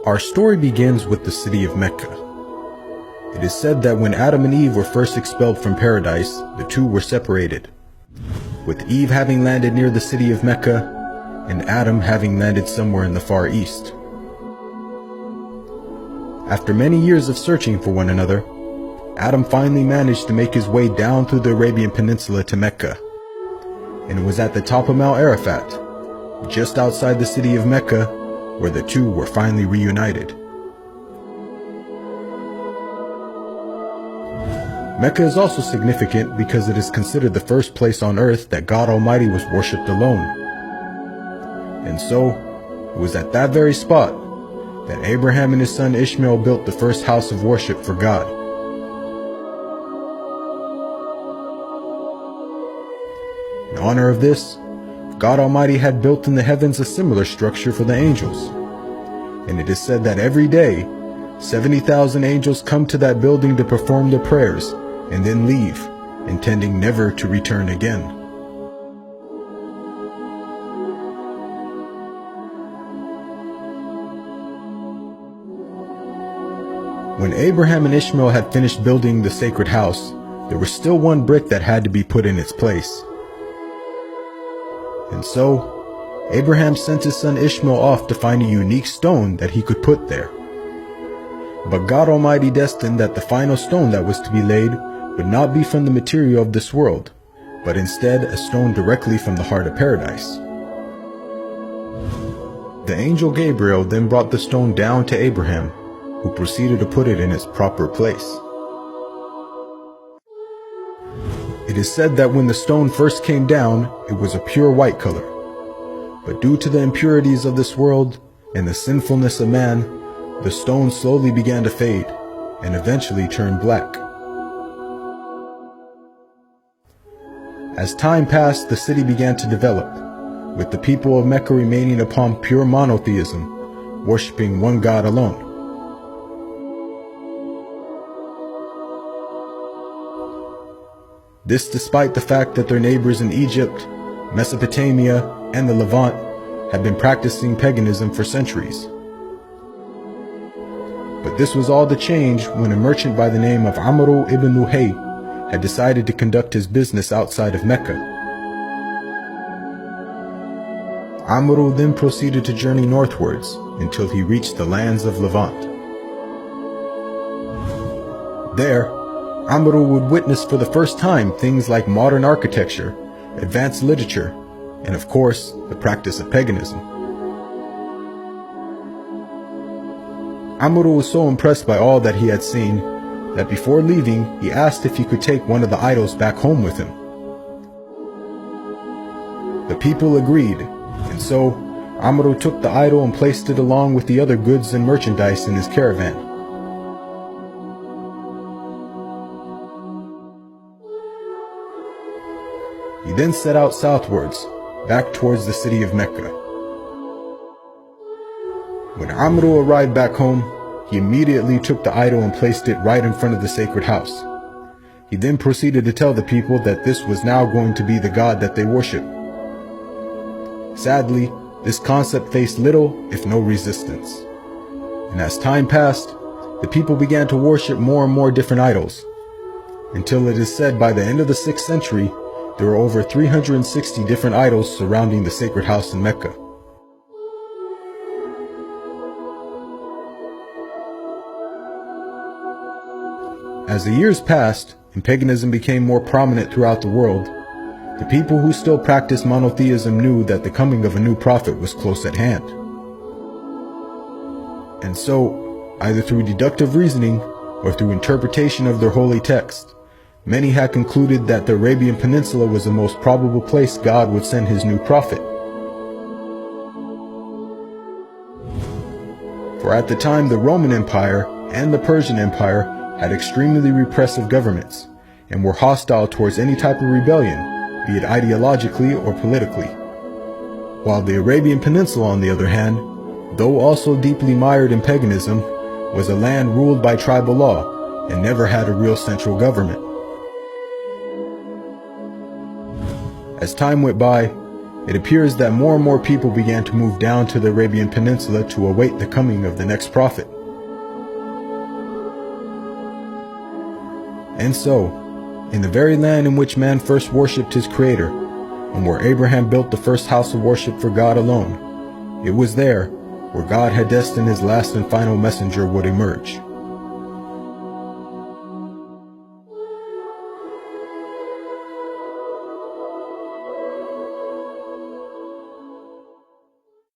Our story begins with the city of Mecca. It is said that when Adam and Eve were first expelled from paradise, the two were separated, with Eve having landed near the city of Mecca and Adam having landed somewhere in the Far East. After many years of searching for one another, Adam finally managed to make his way down through the Arabian Peninsula to Mecca, and it was at the top of Mount Arafat, just outside the city of Mecca, where the two were finally reunited. Mecca is also significant because it is considered the first place on earth that God Almighty was worshipped alone. And so, it was at that very spot that Abraham and his son Ishmael built the first house of worship for God. In honor of this, God Almighty had built in the heavens a similar structure for the angels. And it is said that every day, 70,000 angels come to that building to perform their prayers and then leave, intending never to return again. When Abraham and Ishmael had finished building the sacred house, there was still one brick that had to be put in its place. And so, Abraham sent his son Ishmael off to find a unique stone that he could put there. But God Almighty destined that the final stone that was to be laid would not be from the material of this world, but instead a stone directly from the heart of paradise. The angel Gabriel then brought the stone down to Abraham, who proceeded to put it in its proper place. It is said that when the stone first came down, it was a pure white color. But due to the impurities of this world and the sinfulness of man, the stone slowly began to fade and eventually turned black. As time passed, the city began to develop, with the people of Mecca remaining upon pure monotheism, worshiping one God alone. This despite the fact that their neighbors in Egypt, Mesopotamia, and the Levant had been practicing paganism for centuries. But this was all to change when a merchant by the name of Amr ibn Luhay had decided to conduct his business outside of Mecca. Amr then proceeded to journey northwards until he reached the lands of Levant. There, Amr would witness for the first time things like modern architecture, advanced literature, and of course, the practice of paganism. Amr was so impressed by all that he had seen that before leaving, he asked if he could take one of the idols back home with him. The people agreed, and so Amr took the idol and placed it along with the other goods and merchandise in his caravan. He then set out southwards, back towards the city of Mecca. When Amr arrived back home, he immediately took the idol and placed it right in front of the sacred house. He then proceeded to tell the people that this was now going to be the God that they worship. Sadly, this concept faced little, if no resistance. And as time passed, the people began to worship more and more different idols, until it is said by the end of the 6th century, there were over 360 different idols surrounding the sacred house in Mecca. As the years passed and paganism became more prominent throughout the world, the people who still practiced monotheism knew that the coming of a new prophet was close at hand. And so, either through deductive reasoning or through interpretation of their holy text, many had concluded that the Arabian Peninsula was the most probable place God would send his new prophet. For at the time, the Roman Empire and the Persian Empire had extremely repressive governments and were hostile towards any type of rebellion, be it ideologically or politically. While the Arabian Peninsula, on the other hand, though also deeply mired in paganism, was a land ruled by tribal law and never had a real central government. As time went by, It appears that more and more people began to move down to the Arabian Peninsula to await the coming of the next prophet. And so, in the very land in which man first worshipped his Creator, and where Abraham built the first house of worship for God alone, it was there where God had destined his last and final messenger would emerge.